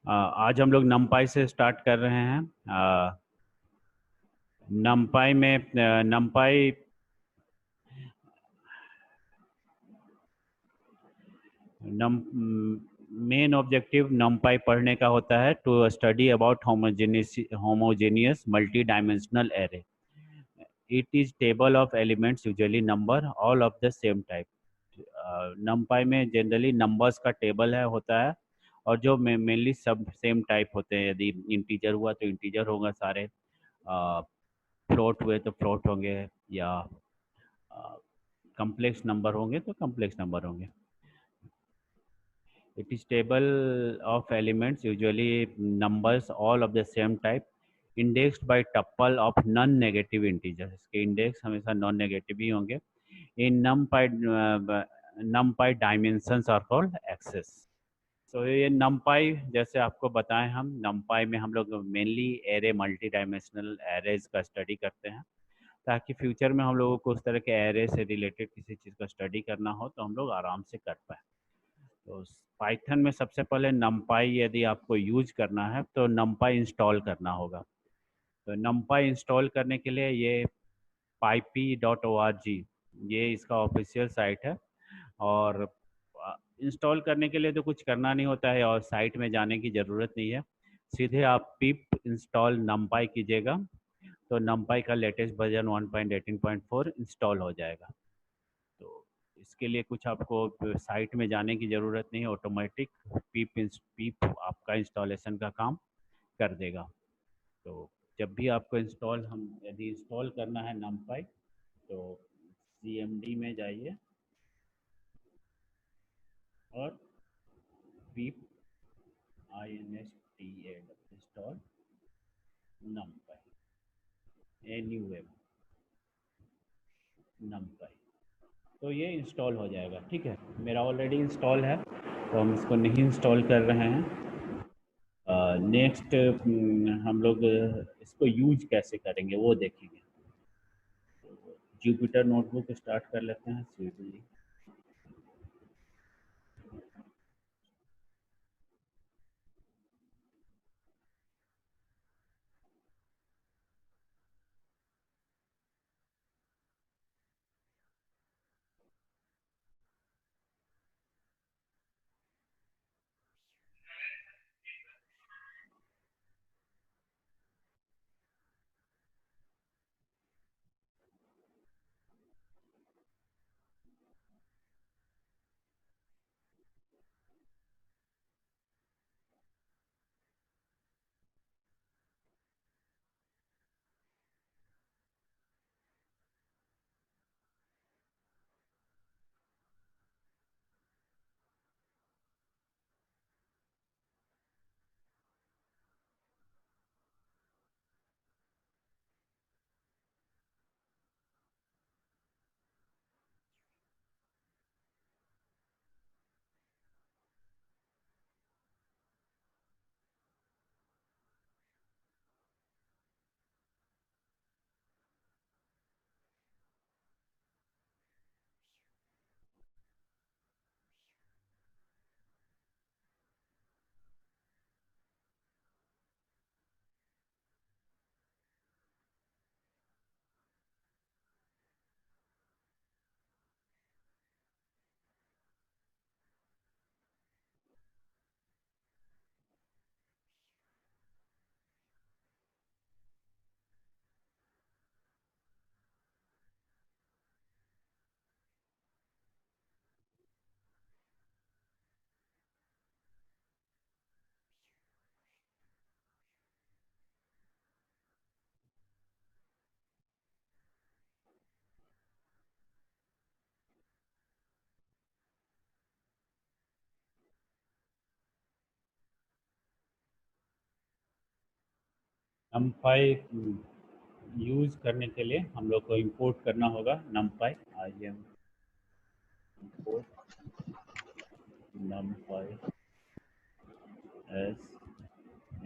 आज हम लोग नमपाई से स्टार्ट कर रहे हैं। नमपाई में नमपाई नम मेन ऑब्जेक्टिव नमपाई पढ़ने का होता है to study about homogeneous multi dimensional array. It is table of elements usually number all of the same type. NumPy में जनरली नंबर्स का टेबल है होता है, और जो मेनली सब सेम टाइप होते हैं। यदि इंटीजर हुआ तो इंटीजर होगा सारे, फ्लोट हुए तो फ्लोट होंगे, या कम्प्लेक्स नंबर होंगे तो कम्प्लेक्स नंबर होंगे। It is table of elements usually numbers all of the same type, indexed by tuple of non negative integers. इसके इंडेक्स हमेशा नॉन नेगेटिव ही होंगे। In NumPy dimensions are called axes. तो ये नमपाई, जैसे आपको बताएं, हम नमपाई में हम लोग mainly array multi dimensional arrays का स्टडी करते हैं, ताकि फ्यूचर में हम लोगों को उस तरह के एरे से रिलेटेड किसी चीज़ का स्टडी करना हो तो हम लोग आराम से कर पाए। तो पाइथन में सबसे पहले नमपाई यदि आपको यूज करना है तो नमपाई इंस्टॉल करना होगा। तो नमपाई इंस्टॉल करने के लिए ये pypy.org, ये इसका ऑफिशियल साइट है। और इंस्टॉल करने के लिए तो कुछ करना नहीं होता है और साइट में जाने की ज़रूरत नहीं है। सीधे आप पिप इंस्टॉल नमपाई कीजिएगा तो नमपाई का लेटेस्ट वर्जन 1.18.4 इंस्टॉल हो जाएगा। तो इसके लिए कुछ आपको साइट में जाने की ज़रूरत नहीं है, ऑटोमेटिक पीप आपका इंस्टॉलेशन का काम कर देगा। तो जब भी आपको यदि इंस्टॉल करना है नमपाई, तो CMD में जाइए और पीप इंस्टॉल नमपाई नमपाई, तो ये इंस्टॉल हो जाएगा। ठीक है, मेरा ऑलरेडी इंस्टॉल है तो हम इसको नहीं इंस्टॉल कर रहे हैं। नेक्स्ट हम लोग इसको यूज कैसे करेंगे वो देखेंगे। जुपिटर नोटबुक स्टार्ट कर लेते हैं सीधे। नमपाई यूज करने के लिए हम लोग को इंपोर्ट करना होगा नमपाई। IM import नमपाई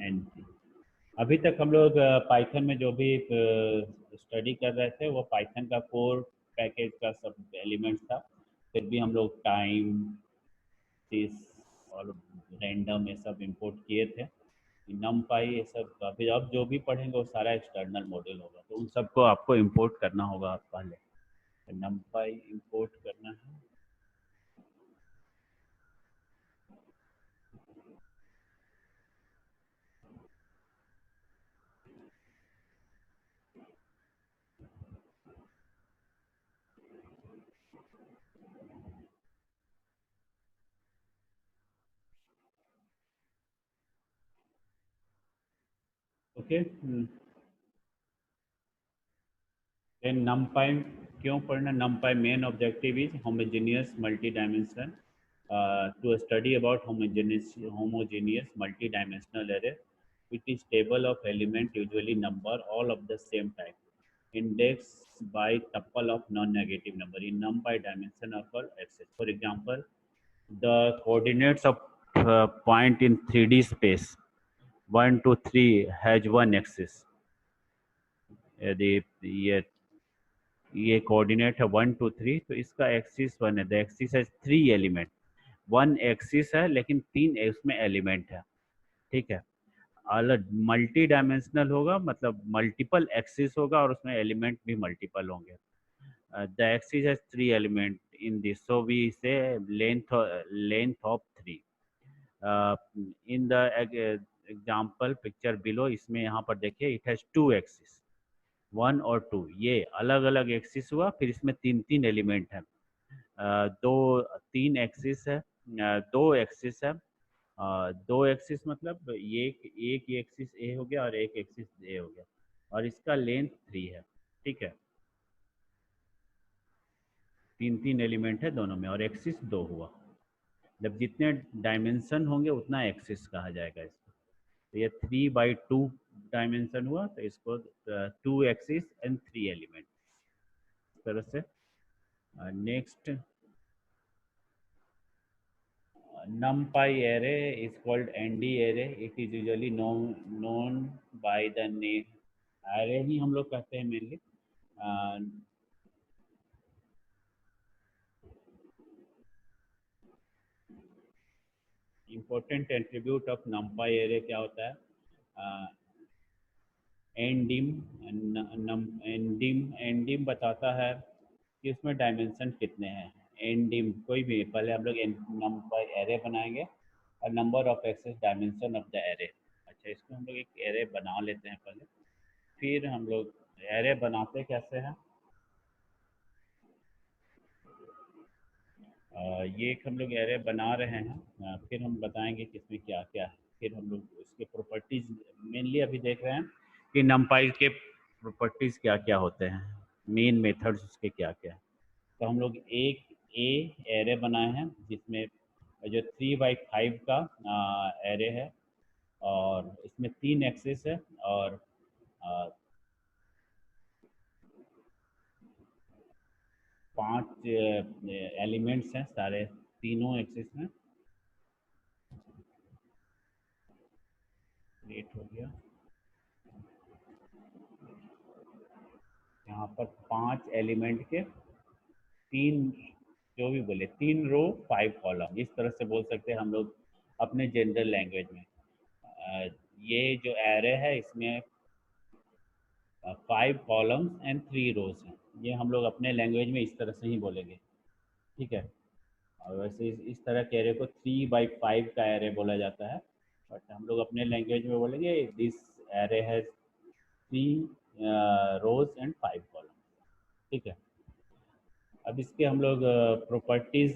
NT। अभी तक हम लोग पाइथन में जो भी स्टडी कर रहे थे वो पाइथन का कोर पैकेज का सब एलिमेंट्स था। फिर भी हम लोग टाइम, और रैंडम ये सब इंपोर्ट किए थे। नमपाई ये सब अभी अब जो भी पढ़ेंगे वो सारा एक्सटर्नल मॉड्यूल होगा, तो उन सबको आपको इंपोर्ट करना होगा पहले। तो नमपाई इंपोर्ट करना है। ओके, देन numpy क्यों पढ़ना? numpy main objective is homogeneous multi-dimensional to study about homogeneous multi-dimensional array which is table of element usually number all of the same type indexed by tuple of non-negative number in numpy dimension of our axis. For example, the coordinates of point in 3D space 1 to 3 has one axis. यदि ये coordinate है 1 2 3, तो इसका axis 1 है। The axis है 3 element, 1 axis है लेकिन 3 उसमें एलिमेंट है, ठीक है। अलग मल्टी डायमेंशनल होगा, मतलब मल्टीपल एक्सिस होगा और उसमें एलिमेंट भी मल्टीपल होंगे। द एक्सिस है 3 element in this, so we say length of 3 in the example picture below. इसमें यहाँ पर देखिए इट हैज 2 एक्सिस 1 और 2, ये अलग अलग एक्सिस हुआ, फिर इसमें 3 एलिमेंट है। दो 3 एक्सिस है, 2 एक्सिस है। 2 एक्सिस मतलब एक एक्सिस ए हो गया और एक एक्सिस ए हो गया, और इसका लेंथ 3 है, ठीक है। 3 एलिमेंट है दोनों में और एक्सिस 2 हुआ। जब जितने डायमेंशन होंगे उतना एक्सिस कहा जाएगा इसको। तो ये 3/2 डायमेंशन हुआ, तो इसको 2 एक्सिस एंड 3 एलिमेंट इस तरह से। Next, numpy array is called nd array. It is usually known by the name array ही हम लोग कहते हैं mainly. Important attribute of numpy array क्या होता है? एंडिम बताता है कि उसमें डायमेंशन कितने हैं। एंडिम कोई भी, पहले हम लोग numpy array बनाएंगे और number of axes dimension of the array. अच्छा, इसको हम लोग एक एरे बना लेते हैं पहले, फिर हम लोग एरे बनाते कैसे हैं। ये एक हम लोग एरे बना रहे हैं, फिर हम बताएंगे कि इसमें क्या क्या है। फिर हम लोग इसके प्रॉपर्टीज मेनली अभी देख रहे हैं कि numpy के प्रॉपर्टीज क्या क्या होते हैं, मेन मेथड्स उसके क्या क्या है। तो हम लोग एक एरे बनाए हैं जिसमें जो 3/5 का एरे है, और इसमें 3 एक्सिस है और 5 एलिमेंट्स हैं सारे तीनों एक्सिस में। लेट हो गया, यहाँ पर 5 एलिमेंट के 3, जो भी बोले 3 रो 5 कॉलम, इस तरह से बोल सकते हैं हम लोग अपने जनरल लैंग्वेज में। ये जो एरे है इसमें 5 कॉलम्स एंड 3 रोज हैं, ये हम लोग अपने लैंग्वेज में इस तरह से ही बोलेंगे, ठीक है। और वैसे इस तरह के एरे को 3/5 का एरे बोला जाता है, बट हम लोग अपने लैंग्वेज में बोलेंगे this array has 3 rows and 5 column, ठीक है। अब इसके हम लोग प्रॉपर्टीज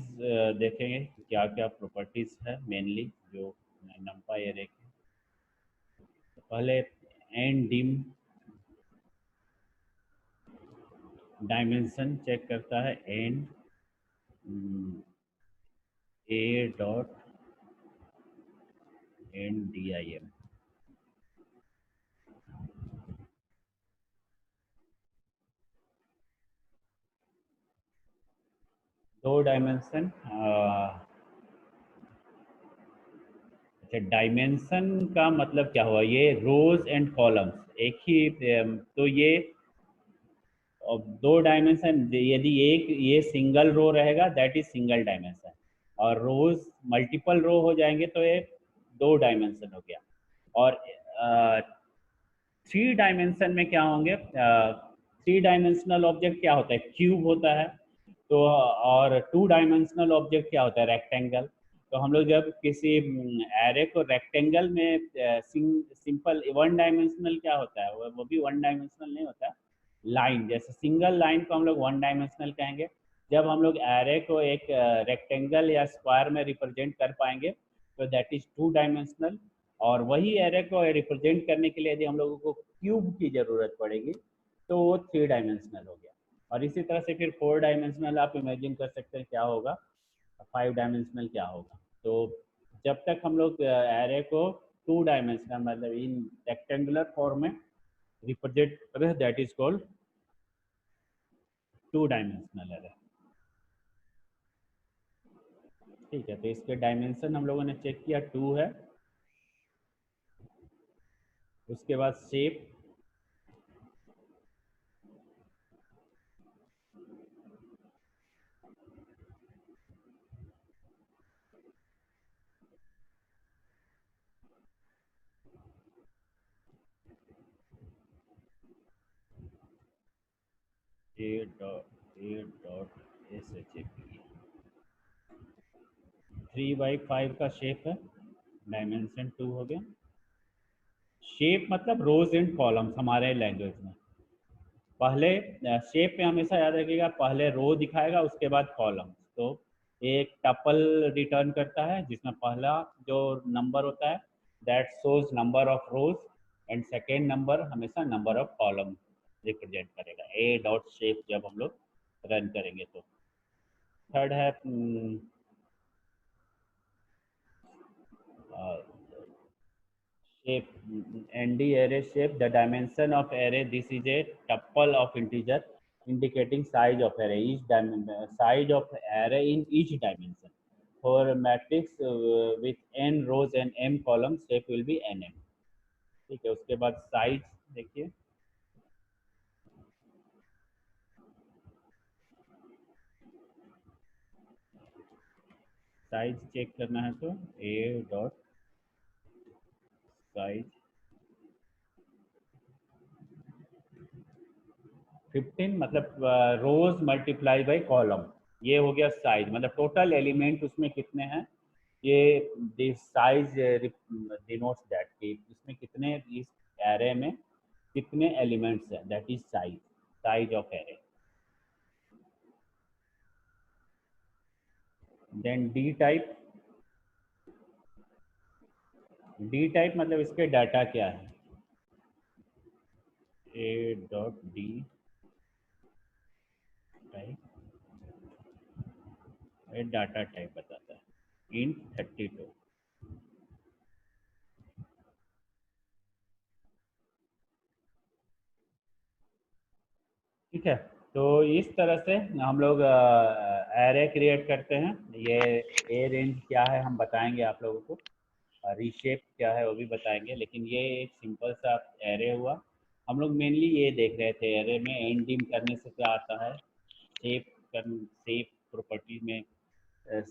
देखेंगे, क्या क्या प्रॉपर्टीज है मेनली जो numpy एरे की। तो पहले एंड डिम डायमेंशन चेक करता है, and A dot and dim। दो डायमेंशन, अच्छा डायमेंशन का मतलब क्या हुआ? ये रोज एंड कॉलम्स एक ही, तो ये 2 डायमेंशन, यदि एक ये सिंगल रो रहेगा दैट इज सिंगल डायमेंशन, और रोज मल्टीपल रो हो जाएंगे तो ये 2 डायमेंशन हो गया। और 3 डायमेंशन में क्या होंगे, 3 डायमेंशनल ऑब्जेक्ट क्या होता है, क्यूब होता है। तो और 2 डायमेंशनल ऑब्जेक्ट क्या होता है, रेक्टेंगल। तो हम लोग जब किसी एरे को रेक्टेंगल में सिंपल 1 डायमेंशनल क्या होता है, वो भी 1 डायमेंशनल नहीं होता, लाइन, जैसे सिंगल लाइन को हम लोग 1 डायमेंशनल कहेंगे। जब हम लोग एरे को एक रेक्टेंगल या स्क्वायर में रिप्रेजेंट कर पाएंगे तो दैट इज 2 डायमेंशनल। और वही एरे को रिप्रेजेंट करने के लिए यदि हम लोगों को क्यूब की ज़रूरत पड़ेगी तो वो 3 डायमेंशनल हो गया। और इसी तरह से फिर 4 डायमेंशनल आप इमेजिन कर सकते हैं क्या होगा, 5 डायमेंशनल क्या होगा। तो जब तक हम लोग एरे को 2 डायमेंशनल मतलब इन रेक्टेंगुलर फॉर्म में रिप्रेजेंट करें, that is called 2 dimensional array. ठीक है, तो इसके डायमेंशन हम लोगों ने चेक किया, 2 है। उसके बाद शेप, A.SHAP 3/5 का शेप है, डायमेंशन 2 हो गया। शेप मतलब रोज एंड कॉलम्स हमारे लैंग्वेज में। पहले शेप में हमेशा याद रखिएगा, पहले रो दिखाएगा उसके बाद कॉलम। तो एक टपल रिटर्न करता है जिसमें पहला जो नंबर होता है that shows number of rose, and second number हमेशा नंबर ऑफ कॉलम रिप्रेजेंट करेगा। ए डॉट शेप जब हम लोग रन करेंगे तो। थर्ड है shape, nd array shape, the dimension of array, this is a tuple of integer indicating size of array, size of array in each dimension. For a matrix with n rows and m columns, shape will be nm। ठीक है, उसके बाद size देखिए, size check करना है तो a dot size 15 मतलब रोज multiply by column, ये हो गया साइज, मतलब टोटल एलिमेंट उसमें कितने हैं, ये दिस साइज डिनोट्स दैट कि इसमें कितने, इस एरे में कितने एलिमेंट्स हैं, that is size, size of array. Then D type मतलब इसके डाटा क्या है, ए डॉट डी टाइप, ये डाटा टाइप बताता है इन 32। ठीक है, तो इस तरह से हम लोग एरे क्रिएट करते हैं। ये ए रेंज क्या है हम बताएंगे आप लोगों को, रीशेप क्या है वो भी बताएंगे, लेकिन ये एक सिंपल सा एरे हुआ। हम लोग मेनली ये देख रहे थे एरे में एंड डिम करने से क्या आता है, शेप शेप प्रॉपर्टी में क्या है।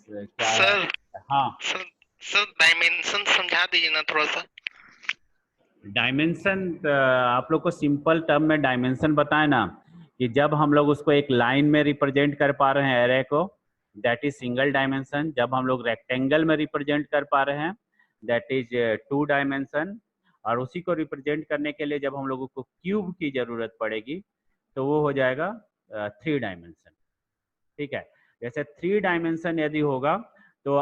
सर हाँ सर सर डायमेंशन समझा दीजिए ना थोड़ा सा। डायमेंशन, आप लोग को सिंपल टर्म में डायमेंशन बताए ना, कि जब हम लोग उसको एक लाइन में रिप्रेजेंट कर पा रहे हैं एरे को, दैट इज सिंगल डायमेंशन। जब हम लोग रेक्टेंगल में रिप्रेजेंट कर पा रहे हैं दैट इज 2 डायमेंशन। और उसी को रिप्रेजेंट करने के लिए जब हम लोगों को क्यूब की जरूरत पड़ेगी तो वो हो जाएगा 3 डायमेंशन। ठीक है, जैसे 3 डायमेंशन यदि होगा तो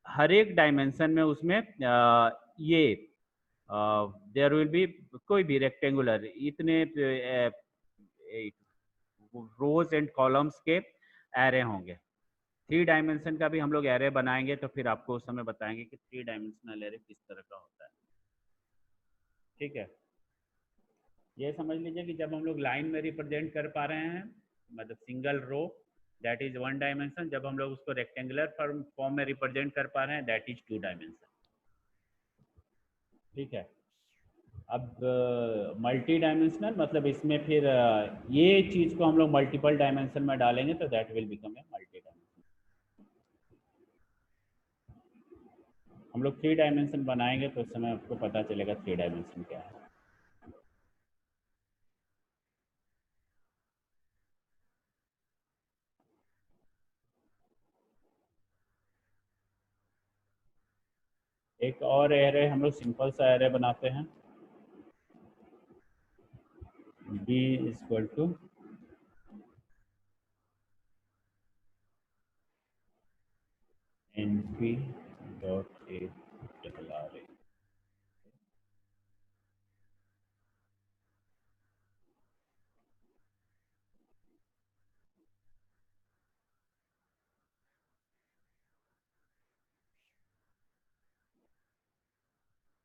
हर एक डायमेंशन में उसमें ये देयर विल बी कोई भी रेक्टेंगुलर इतने रोज एंड कॉलम्स के एरे होंगे। 3 डायमेंशन का भी हम लोग एरे बनाएंगे तो फिर आपको उस समय बताएंगे कि 3 डायमेंशनल एरे किस तरह का होता है। ठीक है, ये समझ लीजिए कि जब हम लोग लाइन में रिप्रेजेंट कर पा रहे हैं मतलब single row that is 1 dimension, जब हम लोग उसको रेक्टेंगुलर फॉर्म में रिप्रेजेंट कर पा रहे हैं दैट इज 2 डायमेंशन। ठीक है, अब मल्टी डायमेंशनल मतलब इसमें फिर ये चीज़ को हम लोग मल्टीपल डायमेंशन में डालेंगे तो that will become a multi dimension. हम लोग 3 डायमेंशन बनाएंगे तो उस समय आपको पता चलेगा 3 डायमेंशन क्या है। एक और एरे हम लोग सिंपल सा एरे बनाते हैं, b equal to np dot A double r a.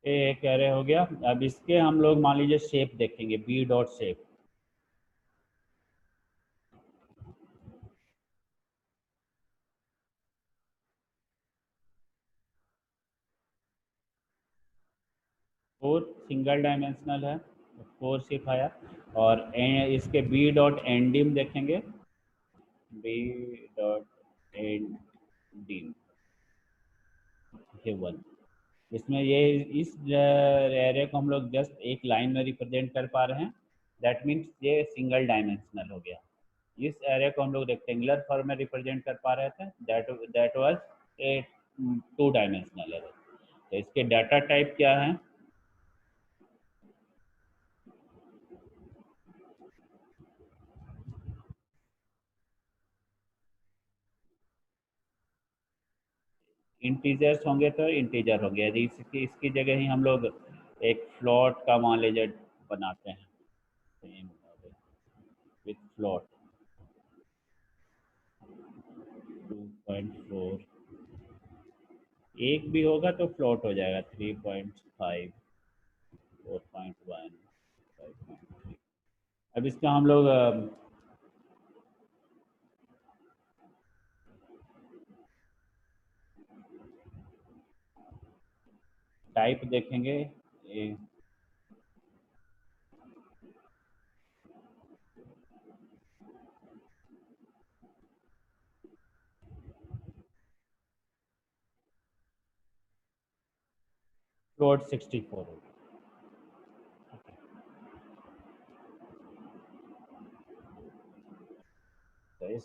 ये एक एरे हो गया। अब इसके हम लोग मान लीजिए शेप देखेंगे, B dot shape. For single dimensional है, फोर शेप आया। और इसके बी डॉट एंडिम देखेंगे, बी डॉट एंडिम ये वन। इसमें ये इस एरे को हम लोग जस्ट एक लाइन में रिप्रेजेंट कर पा रहे हैं, दैट मीन्स ये सिंगल डायमेंशनल हो गया। इस एरे को हम लोग रेक्टेंगुलर फॉर्म में रिप्रेजेंट कर पा रहे थे, that was a 2 dimensional array. तो इसके डाटा टाइप क्या है? इंटीजर्स होंगे तो इंटीजर हो गया। यदि इसकी जगह ही हम लोग एक फ्लोट का मान लीजिए बनाते हैं, विथ फ्लोट 2.4, एक भी होगा तो फ्लोट हो जाएगा 3.5, 4.1, 5.3। अब इसका हम लोग टाइप देखेंगे। फ्लोट 64 होगा। तो इस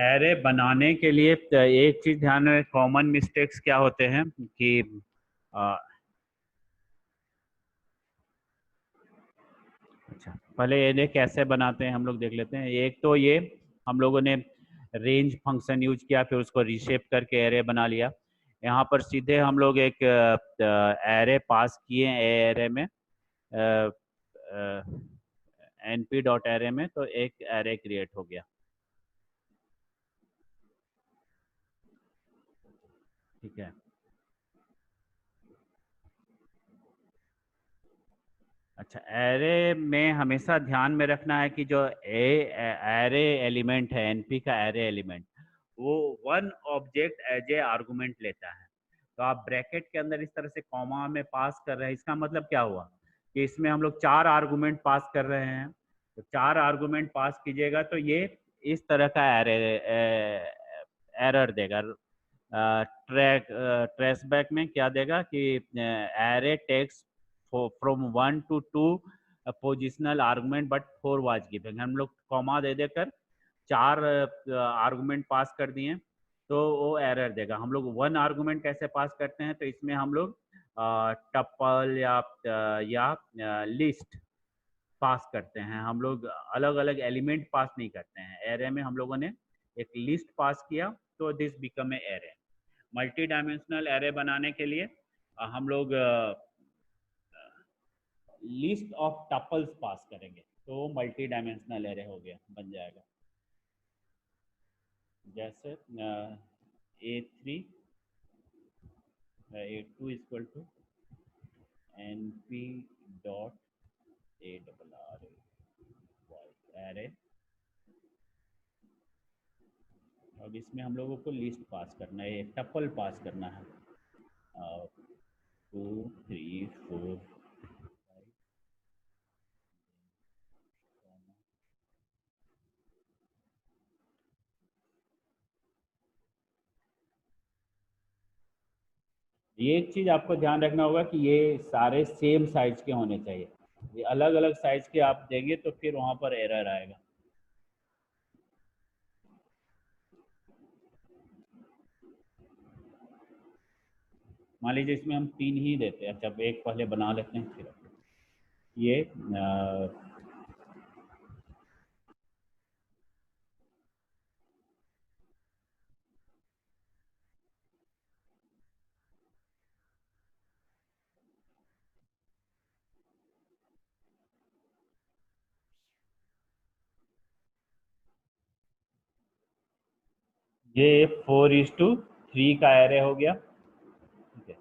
एरे बनाने के लिए एक चीज ध्यान में, कॉमन मिस्टेक्स क्या होते हैं कि आ, अच्छा, पहले एरे कैसे बनाते हैं हम लोग देख लेते हैं। एक तो ये हम लोगों ने रेंज फंक्शन यूज किया, फिर उसको रीशेप करके एरे बना लिया। यहाँ पर सीधे हम लोग एक एरे पास किए एरे में, np डॉट एरे में, तो एक एरे क्रिएट हो गया। ठीक है। अच्छा, एरे में हमेशा ध्यान में रखना है कि जो एरे एलिमेंट है, एनपी का एरे एलिमेंट, वो one object as a argument लेता है। तो आप ब्रैकेट के अंदर इस तरह से कॉमा में पास कर रहे हैं, इसका मतलब क्या हुआ कि इसमें हम लोग 4 आर्गुमेंट पास कर रहे हैं। तो 4 आर्गुमेंट पास कीजिएगा तो ये इस तरह का एरे एरर देगा। ट्रेस बैक में क्या देगा कि array text from 1 to 2 positional argument but 4 was given. हम लोग कॉमा दे देकर 4 आर्गुमेंट पास कर दिए तो वो एरर देगा। हम लोग 1 आर्गुमेंट कैसे पास करते हैं, तो इसमें हम लोग टपल या लिस्ट पास करते हैं। हम लोग अलग अलग एलिमेंट पास नहीं करते हैं। एरे में हम लोगों ने एक लिस्ट पास किया तो this become a array. Multi dimensional array बनाने के लिए हम लोग लिस्ट ऑफ टपल्स पास करेंगे तो मल्टी डायमेंशनल एरे हो गया, बन जाएगा। जैसे a3 a2 equal to np dot A double R array. अब इसमें हम लोगों को लिस्ट पास करना है, टपल पास करना है, 2 3 4 5। ये एक चीज़ आपको ध्यान रखना होगा कि ये सारे सेम साइज के होने चाहिए। ये अलग अलग साइज के आप देंगे तो फिर वहाँ पर एरर आएगा। मान लीजिए इसमें हम 3 ही देते हैं। अच्छा, एक पहले बना लेते हैं फिर ये ये 4:3 का एरे हो गया। ठीक है।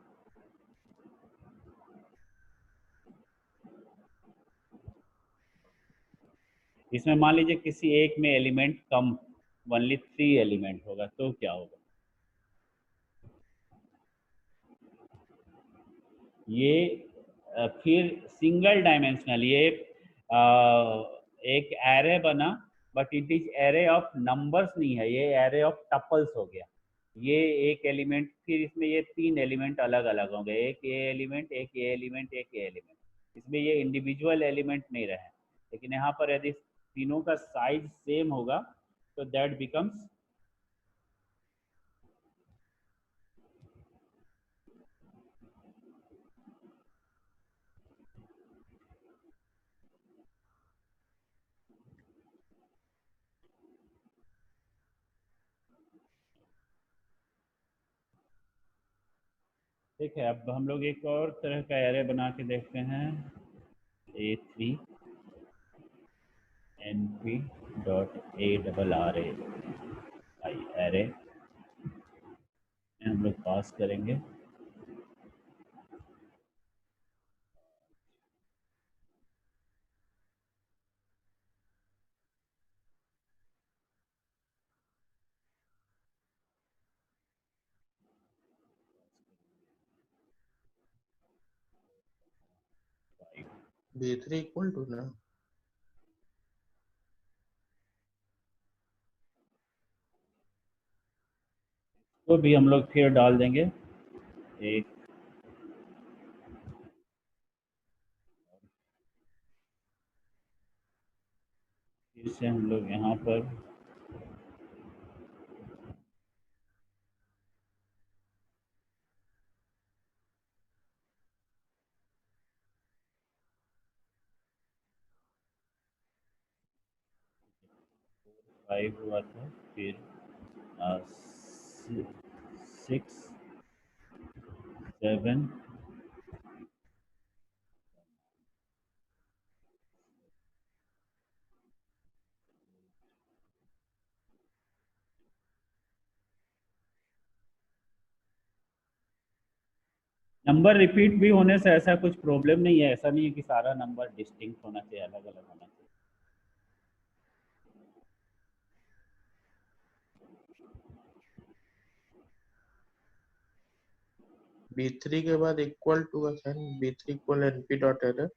इसमें मान लीजिए किसी एक में एलिमेंट कम, ओनली 3 एलिमेंट होगा तो क्या होगा? ये फिर सिंगल डायमेंशनल, ये एक एरे बना, but it is array of numbers नहीं है, ये एरे ऑफ टपल्स हो गया। ये एक एलिमेंट, फिर इसमें ये 3 एलिमेंट अलग अलग होंगे, एक ये एलिमेंट, एक ये एलिमेंट, एक ये एलिमेंट। इसमें ये इंडिविजुअल एलिमेंट नहीं रहे। लेकिन यहाँ पर यदि तीनों का साइज सेम होगा तो दैट बिकम्स, ठीक है। अब हम लोग एक और तरह का एरे बना के देखते हैं। A3 np.array एरे हम लोग पास करेंगे। B3 equal to ना, तो भी हम लोग फिर डाल देंगे एक, फिर से हम लोग यहाँ पर फाइव हुआ था, फिर 6 7। नंबर रिपीट भी होने से ऐसा कुछ प्रॉब्लम नहीं है। ऐसा नहीं है कि सारा नंबर डिस्टिंक्ट होना चाहिए, अलग अलग होना चाहिए। B3 के बाद इक्वल टू का sign, B3 equal np dot error.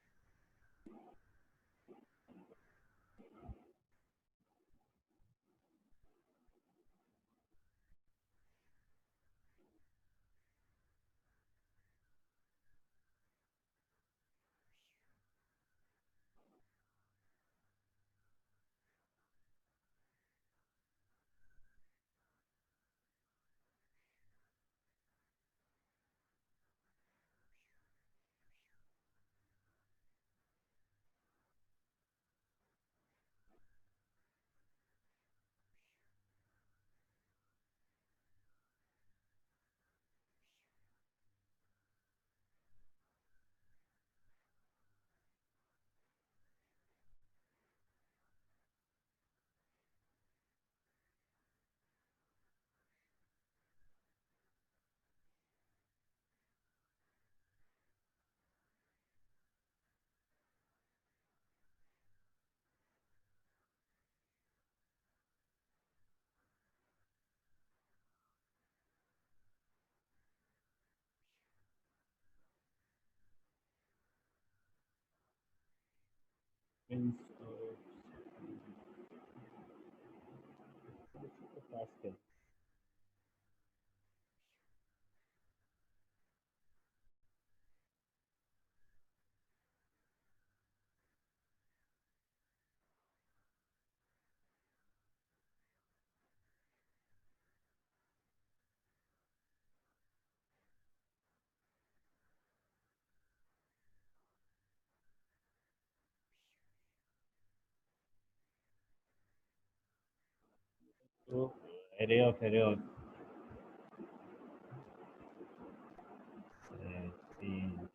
Pass कर तो array of तीन।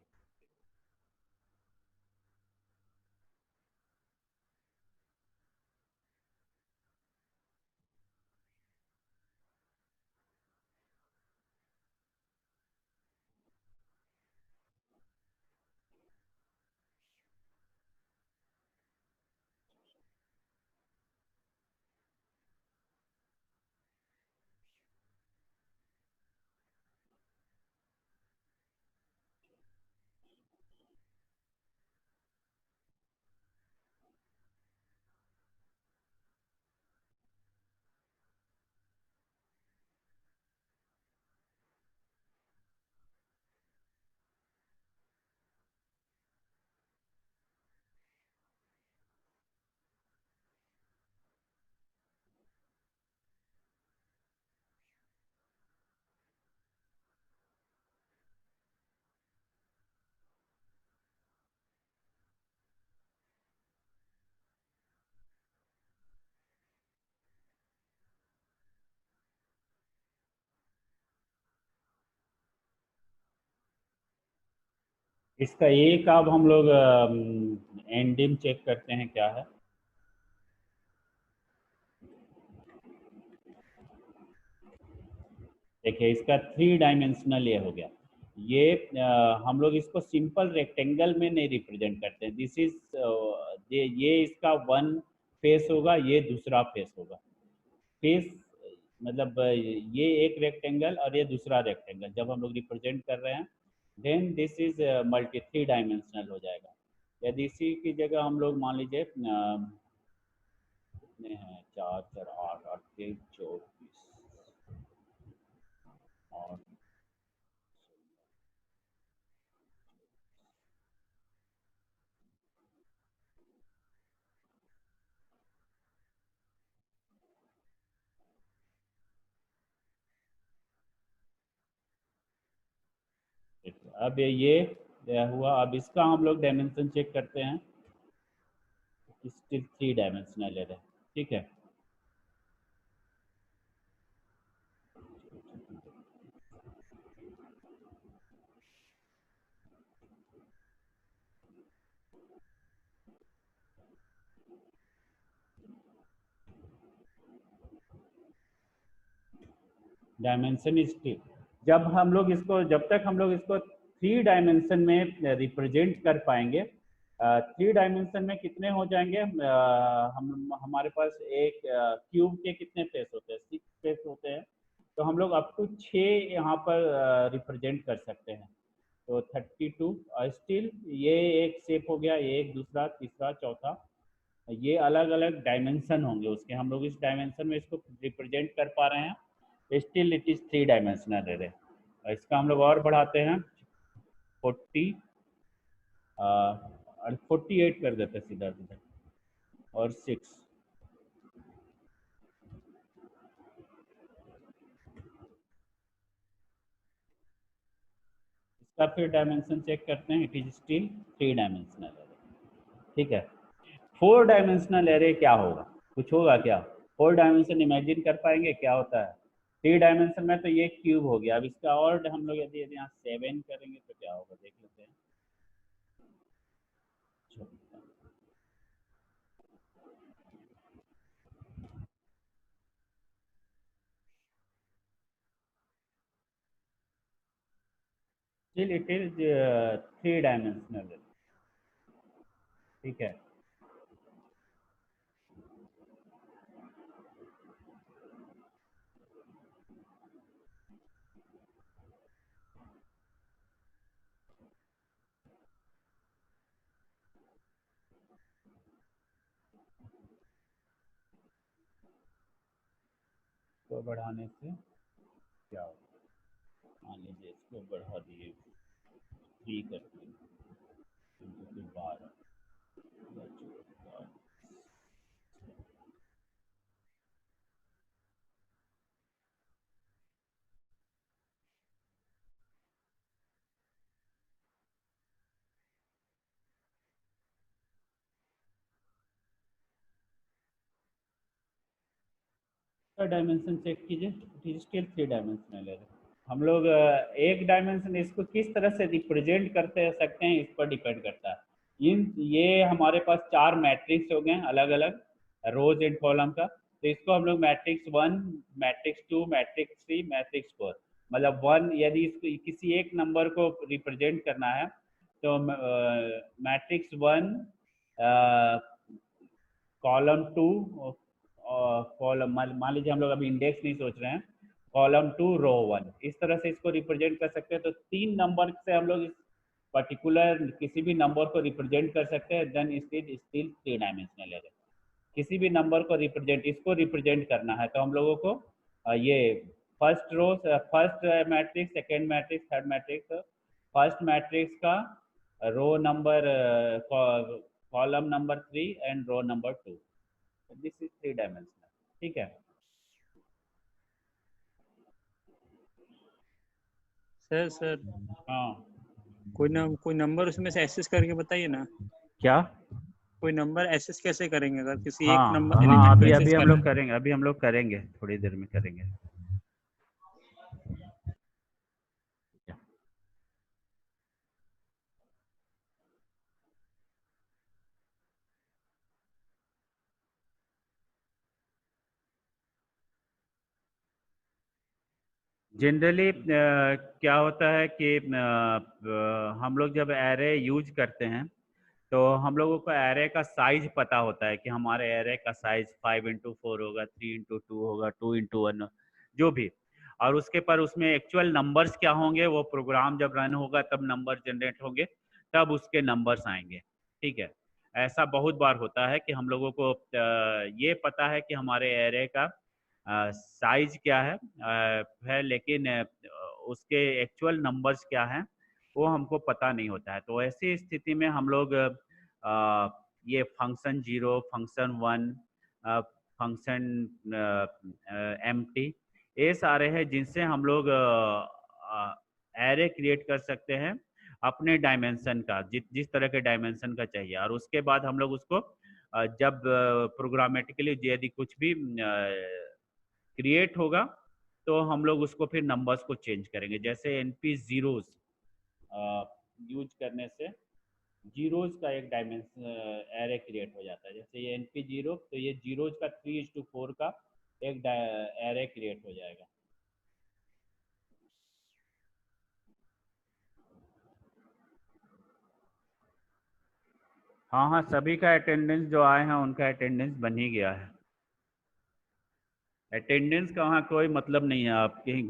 इसका एक अब हम लोग एंडिंग चेक करते हैं क्या है। देखिए इसका 3 डायमेंशनल ये हो गया। ये हम लोग इसको सिंपल रेक्टेंगल में नहीं रिप्रेजेंट करते हैं। दिस इज ये इसका वन फेस होगा, ये दूसरा फेस होगा। फेस मतलब ये एक रेक्टेंगल और ये दूसरा रेक्टेंगल जब हम लोग रिप्रेजेंट कर रहे हैं, then this is multi 3 dimensional हो जाएगा। यदि इसी की जगह हम लोग मान लीजिए कितने हैं, 4 4 8 8 3 24 और अब ये हुआ। अब इसका हम लोग डायमेंशन चेक करते हैं। स्टिल 3 डायमेंशनल है, ठीक है। डायमेंशन स्टिल जब तक हम लोग इसको 3 डायमेंशन में रिप्रेजेंट कर पाएंगे। 3 डायमेंशन में कितने हो जाएंगे, हम हमारे पास एक क्यूब के कितने फेस होते हैं, 6 फेस होते हैं। तो हम लोग अप टू 6 यहाँ पर रिप्रेजेंट कर सकते हैं। तो 32 स्टिल ये एक शेप हो गया, ये एक, दूसरा, तीसरा, चौथा। ये अलग अलग डायमेंशन होंगे उसके, हम लोग इस डायमेंशन में इसको रिप्रेजेंट कर पा रहे हैं। Still it is 3 dimensional array. इसका हम लोग और बढ़ाते हैं 40 और 48 कर देते हैं सीधा सीधा, और 6। इसका फिर डायमेंशन चेक करते हैं, it is still 3 dimensional array, ठीक है। 4 डायमेंशनल एरे क्या होगा, कुछ होगा क्या? 4 डायमेंशन इमेजिन कर पाएंगे क्या होता है? 3 डायमेंशन में तो ये क्यूब हो गया। अब इसका और हम लोग यदि यदि यहाँ 7 करेंगे तो क्या होगा, देख लेते हैं। स्टिल इट इज 3 डायमेंशनल, ठीक है। तो बढ़ाने से क्या होगा, मान लीजिए इसको बढ़ा दिए 3 कर दिए, फिर 12, इसका डायमेंशन चेक कीजिए, it is still 3 dimensional array. हम लोग एक डायमेंशन इसको किस तरह से रिप्रेजेंट करते सकते हैं इस पर डिपेंड करता है। ये हमारे पास 4 मैट्रिक्स हो गए अलग अलग रोज एंड कॉलम का, तो इसको हम लोग मैट्रिक्स 1, मैट्रिक्स 2, मैट्रिक्स 3, मैट्रिक्स 4, मतलब 1 यदि इसको किसी एक नंबर को रिप्रेजेंट करना है तो मैट्रिक्स 1 कॉलम 2, कॉलम मान लीजिए हम लोग अभी इंडेक्स नहीं सोच रहे हैं, कॉलम 2 रो 1, इस तरह से इसको रिप्रेजेंट कर सकते हैं। तो 3 नंबर से हम लोग इस पर्टिकुलर किसी भी नंबर को रिप्रेजेंट कर सकते हैं, देन स्टिल 3 डायमेंशनल एरे। किसी भी नंबर को रिप्रेजेंट इसको रिप्रेजेंट करना है तो हम लोगों को ये first row, first matrix, second matrix, third matrix, first matrix का row number, column number 3 and row number 2, this is 3 dimensional. ठीक है सर हाँ कोई नंबर उसमें से एक्सेस करके बताइए ना, क्या? कोई नंबर एक्सेस कैसे करेंगे अगर किसी एक हाँ नंबर हाँ एलिमेंट को अभी एक्सेस अभी हम करना लोग है? करेंगे, अभी हम लोग करेंगे, थोड़ी देर में करेंगे। जनरली क्या होता है कि हम लोग जब एरे यूज करते हैं तो हम लोगों को एरे का साइज पता होता है कि हमारे एरे का साइज 5x4 होगा, 3x2 होगा, 2x1, जो भी, और उसके पर उसमें एक्चुअल नंबर्स क्या होंगे, वो प्रोग्राम जब रन होगा तब नंबर जनरेट होंगे, तब उसके नंबर्स आएंगे। ठीक है, ऐसा बहुत बार होता है कि हम लोगों को ये पता है कि हमारे एरे का साइज क्या है, लेकिन उसके एक्चुअल नंबर्स क्या हैं वो हमको पता नहीं होता है। तो ऐसी स्थिति में हम लोग ये फंक्शन 0, फंक्शन 1, फंक्शन एम्प्टी, ये सारे हैं जिनसे हम लोग एरे क्रिएट कर सकते हैं अपने डायमेंशन का, जिस तरह के डायमेंशन का चाहिए, और उसके बाद हम लोग उसको जब प्रोग्रामेटिकली यदि कुछ भी क्रिएट होगा तो हम लोग उसको फिर नंबर्स को चेंज करेंगे। जैसे एनपी जीरोज यूज करने से जीरोज का एक डायमेंशन एरे क्रिएट हो जाता है। जैसे ये एनपी जीरो, तो ये जीरोज का 3:4 का एक एरे क्रिएट हो जाएगा। हाँ हाँ, सभी का अटेंडेंस जो आए हैं उनका अटेंडेंस बन ही गया है। अटेंडेंस का वहाँ कोई मतलब नहीं है, आप कहीं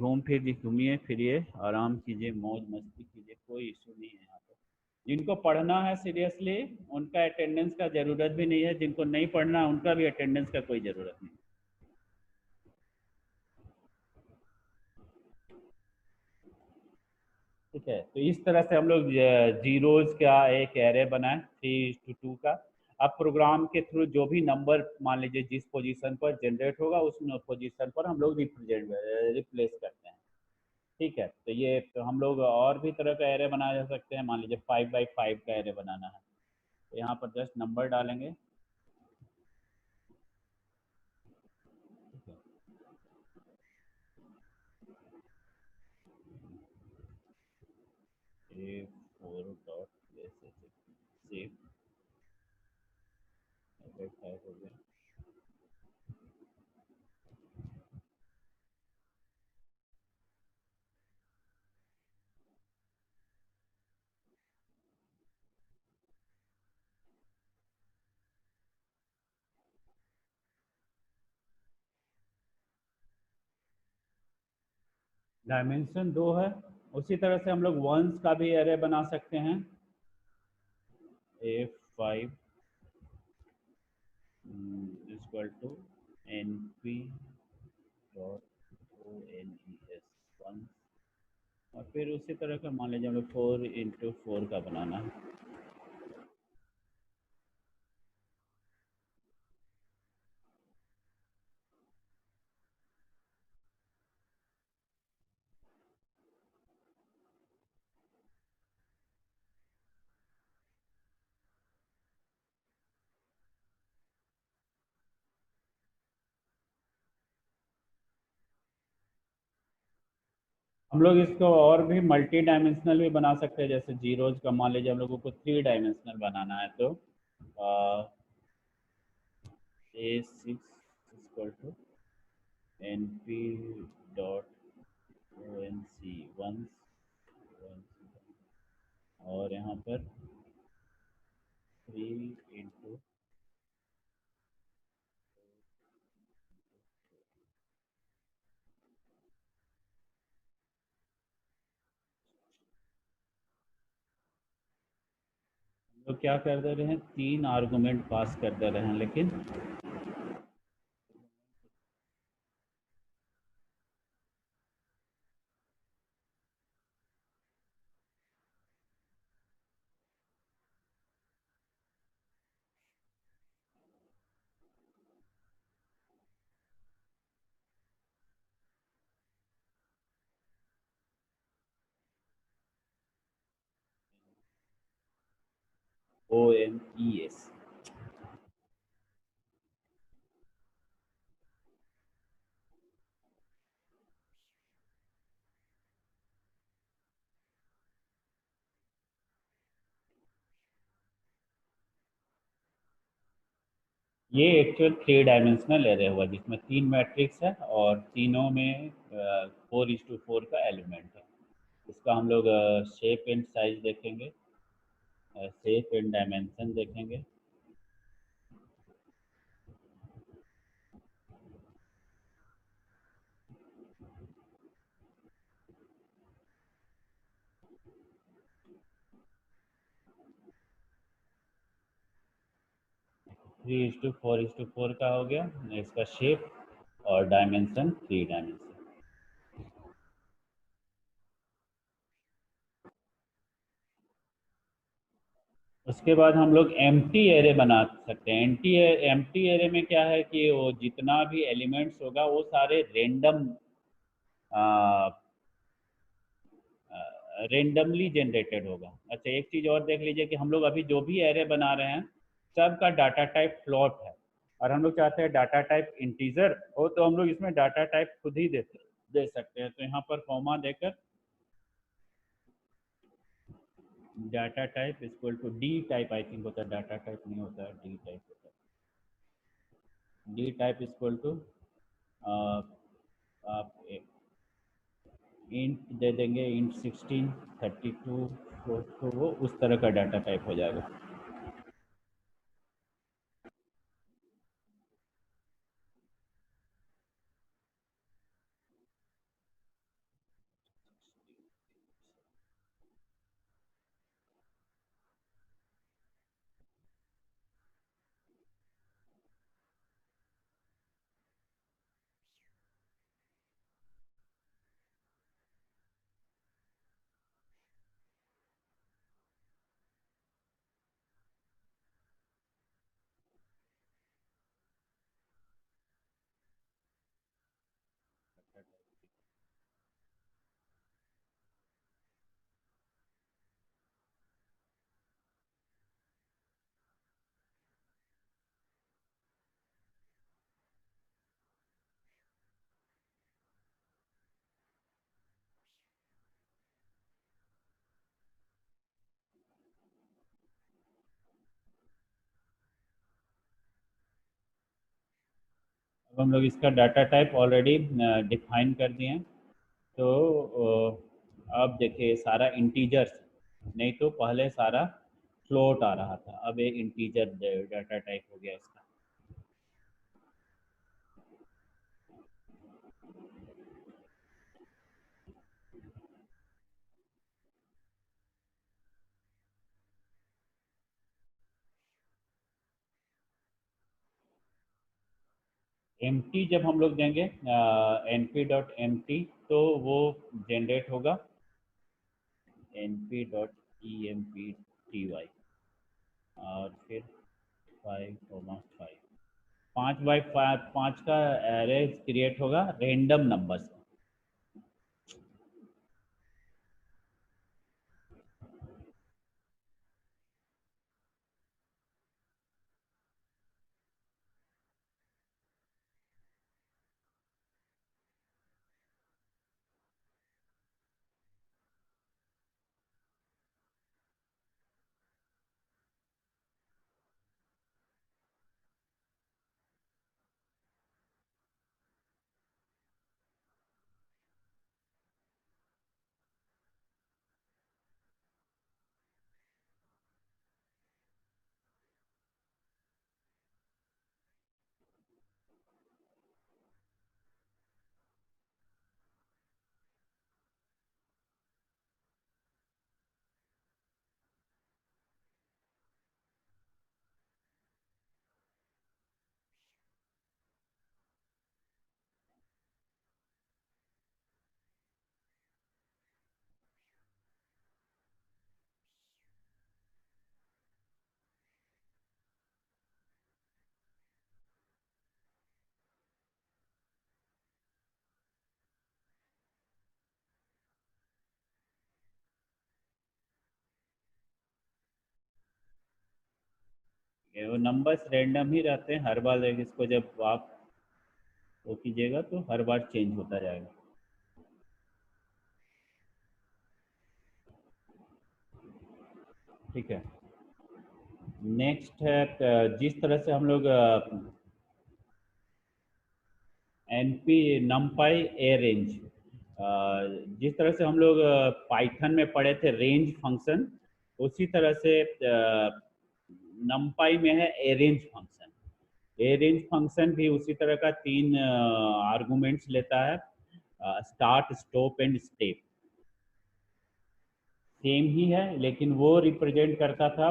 घूमिए फिरिए, आराम कीजिए, मौज मस्ती कीजिए, कोई इशू नहीं है यहाँ पे। जिनको पढ़ना है सीरियसली उनका अटेंडेंस का ज़रूरत भी नहीं है, जिनको नहीं पढ़ना उनका भी अटेंडेंस का कोई ज़रूरत नहीं। ठीक है, तो इस तरह से हम लोग जीरोज का एक एरे बनाए 3:2 का। अब प्रोग्राम के थ्रू जो भी नंबर मान लीजिए जिस पोजीशन पर जनरेट होगा उस पोजीशन पर हम लोग रिप्लेस करते हैं। ठीक है, तो ये तो हम लोग और भी तरह का एरे बनाया जा सकते हैं। मान लीजिए 5x5 का एरे बनाना है तो यहाँ पर जस्ट नंबर डालेंगे। A4 डॉट सेव, 5 हो गया। डायमेंशन 2 है। उसी तरह से हम लोग वंस का भी एरे बना सकते हैं। A5 equal to np dot ones ones, और फिर उसी तरह का मान लीजिए हमें 4x4 का बनाना है। हम लोग इसको और भी मल्टी डायमेंशनल भी बना सकते हैं, जैसे जीरोज का मान लीजिए हम लोगों को 3 डायमेंशनल बनाना है तो A6 equal to NP dot ONC 1 और यहाँ पर 3 इंटू तो क्या कर दे रहे हैं, 3 आर्गुमेंट पास कर दे रहे हैं, लेकिन OMES ये एक्चुअल 3 डायमेंशनल एरे हुआ जिसमें 3 मैट्रिक्स है और तीनों में 4:4 का एलिमेंट है। इसका हम लोग शेप एंड साइज देखेंगे, शेप एंड डायमेंशन देखेंगे। थ्री इज टू 4:4 का हो गया इसका शेप, और डायमेंशन 3 डायमेंशन। उसके बाद हम लोग एम्प्टी एरे बना सकते हैं। एम्प्टी एरे में क्या है कि वो जितना भी एलिमेंट्स होगा वो सारे रेंडमली जनरेटेड होगा। अच्छा, एक चीज़ और देख लीजिए कि हम लोग अभी जो भी एरे बना रहे हैं सबका डाटा टाइप फ्लोट है, और हम लोग चाहते हैं डाटा टाइप इंटीजर हो, तो हम लोग इसमें डाटा टाइप खुद ही दे सकते हैं। तो यहाँ पर कॉमा देकर data type equal to D type, I think होता है, डाटा टाइप नहीं होता है, डी टाइप होता है। डी टाइप इक्वल टू आप इंट दे देंगे, इंट 16 32, तो वो उस तरह का डाटा टाइप हो जाएगा। अब हम लोग इसका डाटा टाइप ऑलरेडी डिफाइन कर दिए हैं, तो अब देखिए सारा इंटीजर्स, नहीं तो पहले सारा फ्लोट आ रहा था, अब एक इंटीजर डाटा टाइप हो गया इसका। एम्प्टी जब हम लोग देंगे np डॉट एम्प्टी, तो वो जनरेट होगा np डॉट empty, और फिर 5,5 5x5 का एरे क्रिएट होगा रेंडम नंबर्स। ये वो नंबर्स रैंडम ही रहते हैं, हर बार इसको जब आप वो कीजिएगा तो हर बार चेंज होता जाएगा। ठीक है, नेक्स्ट है जिस तरह से हम लोग एनपी नमपाई ए रेंज, जिस तरह से हम लोग पाइथन में पढ़े थे रेंज फंक्शन, उसी तरह से नमपाई में है a range function. A range function भी उसी तरह का 3 आर्गुमेंट्स लेता है, start, stop and step. Same ही है, लेकिन वो रिप्रेजेंट करता था,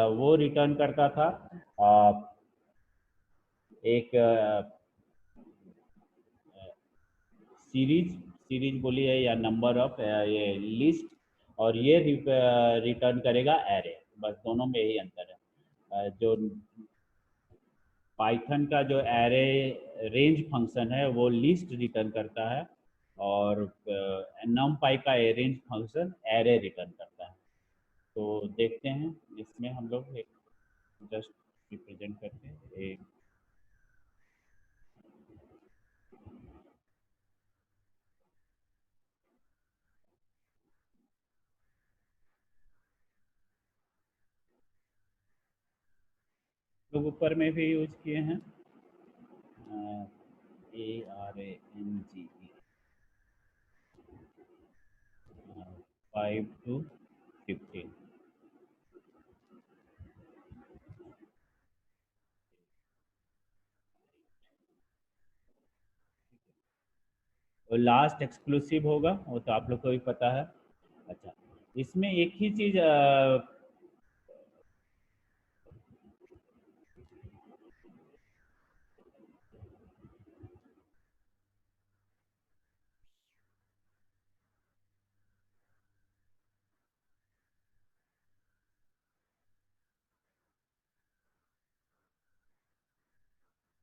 वो रिटर्न करता था एक सीरीज बोलिए या नंबर ऑफ ये लिस्ट, और ये रिटर्न करेगा एरे। बस दोनों में यही अंतर है। जो पाइथन का जो एरे रेंज फंक्शन है वो लिस्ट रिटर्न करता है, और नमपाई का रेंज फंक्शन एरे रिटर्न करता है। तो देखते हैं इसमें हम लोग एक जस्ट रिप्रेजेंट करते हैं एक लोग ऊपर में भी यूज किए हैं ARANGE 5 to 15। और लास्ट एक्सक्लूसिव होगा, वो तो आप लोग को भी पता है। अच्छा, इसमें एक ही चीज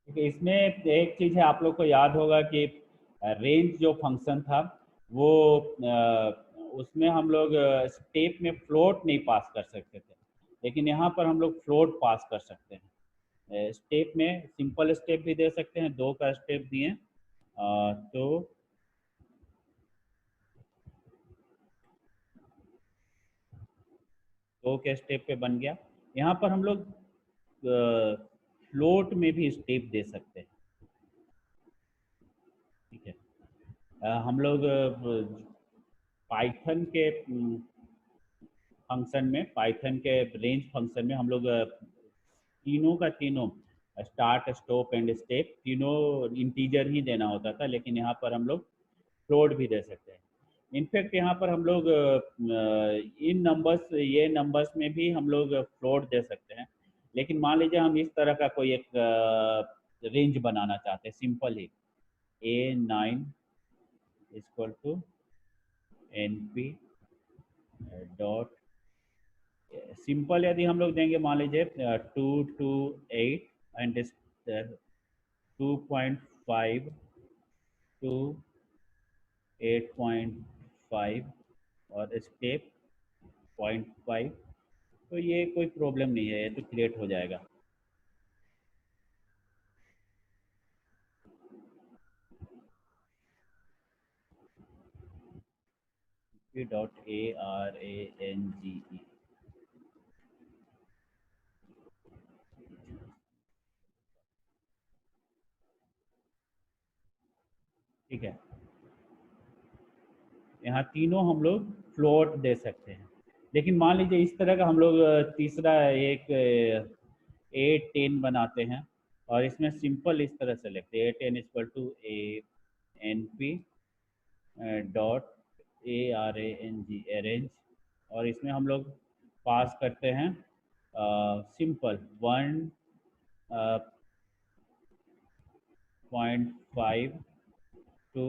इसमें एक चीज है, आप लोग को याद होगा कि रेंज जो फंक्शन था वो उसमें हम लोग स्टेप में फ्लोट नहीं पास कर सकते थे, लेकिन यहाँ पर हम लोग फ्लोट पास कर सकते हैं। स्टेप में सिंपल स्टेप भी दे सकते हैं, 2 का स्टेप दिए तो दो के स्टेप पे बन गया। यहाँ पर हम लोग फ्लोट में भी स्टेप दे सकते हैं। ठीक है, हम लोग पाइथन के फंक्शन में, पाइथन के रेंज फंक्शन में हम लोग तीनों का तीनों स्टार्ट, स्टॉप एंड स्टेप तीनों इंटीजर ही देना होता था, लेकिन यहाँ पर हम लोग फ्लोट भी दे सकते हैं। इनफैक्ट यहाँ पर हम लोग इन नंबर्स, ये नंबर्स में भी हम लोग फ्लोट दे सकते हैं। लेकिन मान लीजिए हम इस तरह का कोई एक रेंज बनाना चाहते हैं, सिंपल ही A9 equal to NP dot, simple यदि हम लोग देंगे मान लीजिए 2 to 8 एंड 2.5 to 8.5 और स्टेप 0.5, तो ये कोई प्रॉब्लम नहीं है, ये तो क्रिएट हो जाएगा। .ARANGE ठीक है, यहाँ तीनों हम लोग फ्लोट दे सकते हैं। लेकिन मान लीजिए इस तरह का हम लोग तीसरा एक A10 बनाते हैं, और इसमें सिंपल इस तरह से लिखते हैं A10 equal to ANP dot ARANGE arange, और इसमें हम लोग पास करते हैं सिंपल 1.5 to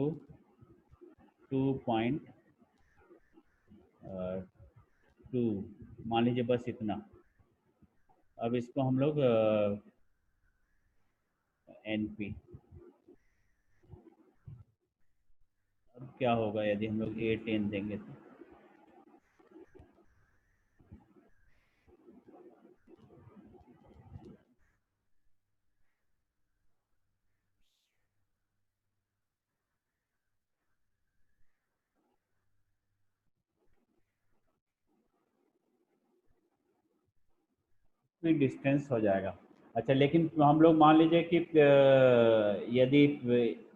2.2, मान लीजिए बस इतना। अब इसको हम लोग NP, अब क्या होगा यदि हम लोग A10 देंगे तो भी डिस्टेंस हो जाएगा। अच्छा, लेकिन हम लोग मान लीजिए कि यदि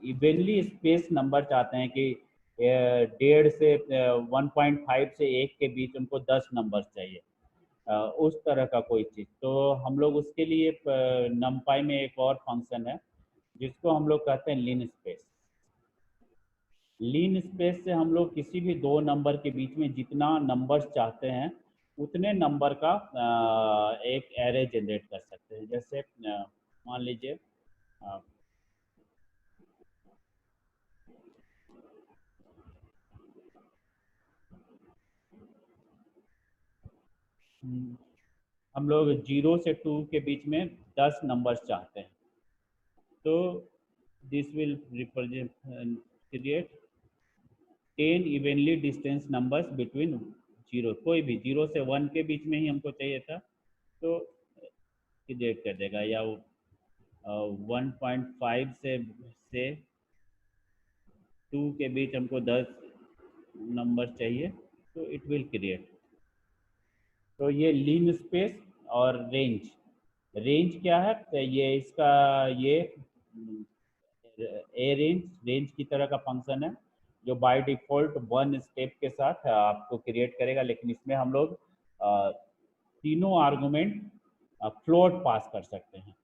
इवनली स्पेस नंबर चाहते हैं कि 1.5 से 1.5 से 1 के बीच उनको 10 नंबर चाहिए, उस तरह का कोई चीज़, तो हम लोग उसके लिए नमपाई में एक और फंक्शन है जिसको हम लोग कहते हैं लीन स्पेस। लीन स्पेस से हम लोग किसी भी दो नंबर के बीच में जितना नंबर्स चाहते हैं उतने नंबर का एक एरे जनरेट कर सकते हैं। जैसे मान लीजिए हम लोग 0 से 2 के बीच में 10 नंबर्स चाहते हैं, तो this will represent create 10 evenly distance numbers between 0, कोई भी 0 से 1 के बीच में ही हमको चाहिए था तो क्रिएट कर देगा, या 1.5 से 2 के बीच हमको 10 नंबर चाहिए तो इट विल क्रिएट। तो ये लीन स्पेस और रेंज, रेंज क्या है, तो ये इसका ये रेंज की तरह का फंक्शन है जो बाय डिफॉल्ट 1 स्टेप के साथ आपको क्रिएट करेगा, लेकिन इसमें हम लोग तीनों आर्गुमेंट फ्लोट पास कर सकते हैं,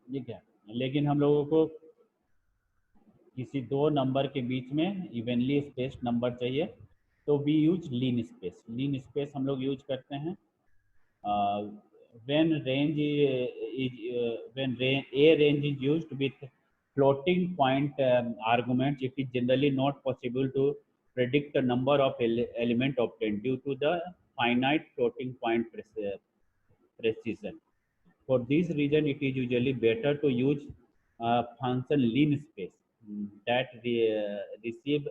ठीक है। लेकिन हम लोगों को किसी दो नंबर के बीच में इवनली स्पेस नंबर चाहिए तो we use linspace. Linspace हम लोग यूज करते हैं when range is when a range is used with floating point arguments, it is generally not possible to predict the number of element obtained due to the finite floating point precision. For this reason, it is usually better to use function lean space that receive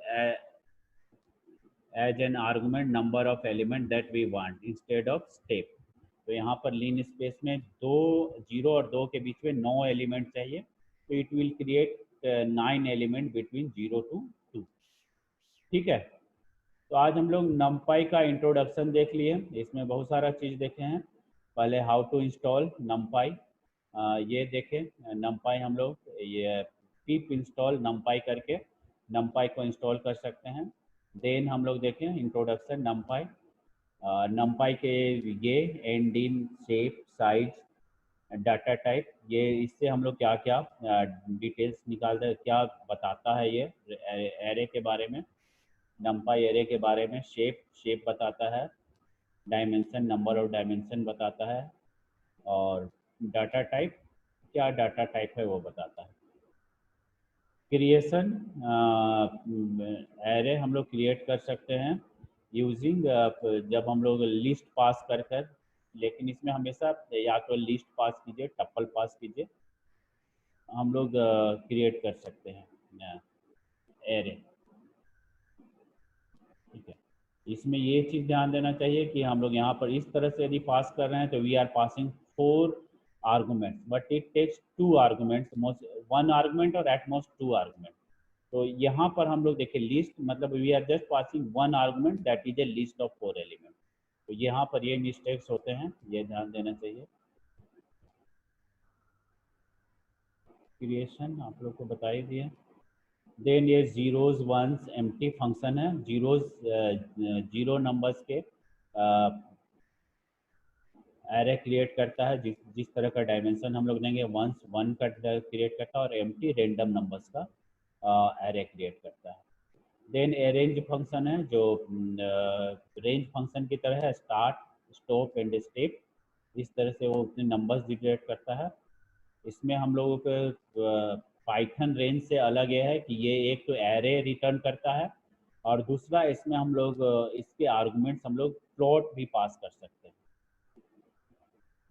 as an argument number of element that we want instead of step। तो यहाँ पर लीन space में 0 और 2 के बीच में 9 element चाहिए, तो it will create 9 element between 0 to 2, ठीक है। तो आज हम लोग नमपाई का इंट्रोडक्शन देख लिए, इसमें बहुत सारा चीज़ देखे हैं। पहले हाउ टू इंस्टॉल नमपाई, ये देखें नमपाई हम लोग ये पिप इंस्टॉल नमपाई करके नमपाई को इंस्टॉल कर सकते हैं। देन हम लोग देखें इंट्रोडक्शन नमपाई, नमपाई के ये and in shape size data type, ये इससे हम लोग क्या क्या डिटेल्स निकालते हैं, क्या बताता है ये एरे के बारे में, नमपाई एरे के बारे में। शेप बताता है, डायमेंशन नंबर ऑफ डायमेंशन बताता है, और डाटा टाइप क्या डाटा टाइप है वो बताता है। क्रिएशन एरे हम लोग क्रिएट कर सकते हैं यूजिंग जब हम लोग लिस्ट पास कर लेकिन इसमें हमेशा या तो लिस्ट पास कीजिए टप्पल पास कीजिए, हम लोग क्रिएट कर सकते हैं एरे, ठीक है। इसमें ये चीज़ ध्यान देना चाहिए कि हम लोग यहाँ पर इस तरह से यदि पास कर रहे हैं तो we are passing 4 arguments, but it takes 2 arguments, most 1 argument और एट मोस्ट 2 आर्गुमेंट। तो यहाँ पर हम लोग देखिए लिस्ट मतलब we are just passing 1 argument that is a list of 4 element. तो यहाँ पर ये मिस्टेक्स होते हैं, ये ध्यान देना चाहिए। क्रिएशन आप लोग को बता ही दिए। देन ये जीरोज वंस एम्प्टी फंक्शन है, जीरोज 0 नंबर्स के एरे क्रिएट करता है, जिस तरह का डायमेंशन हम लोग देंगे वंस 1 का क्रिएट करता है, और एम्प्टी रैंडम नंबर्स का एरे क्रिएट करता है। देन अरेंज फंक्शन है जो रेंज फंक्शन की तरह है, स्टार्ट स्टॉप एंड स्टेप, इस तरह से वो अपने नंबर्स डिक्लेयर करता है। इसमें हम लोगों को पाइथन रेंज से अलग ये है कि ये एक तो एरे रिटर्न करता है, और दूसरा इसमें हम लोग इसके आर्गुमेंट्स हम लोग फ्लोट भी पास कर सकते हैं।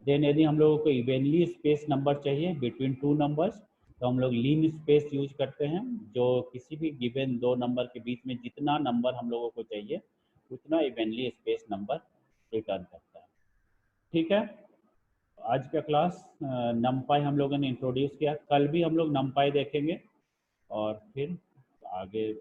देन यदि हम लोगों को इवनली स्पेस नंबर चाहिए बिटवीन 2 नंबर्स तो हम लोग लीन स्पेस यूज करते हैं, जो किसी भी गिवन 2 नंबर के बीच में जितना नंबर हम लोगों को चाहिए उतना इवनली स्पेस नंबर रिटर्न करता है, ठीक है। आज का क्लास नमपाई हम लोगों ने इंट्रोड्यूस किया, कल भी हम लोग नमपाई देखेंगे और फिर आगे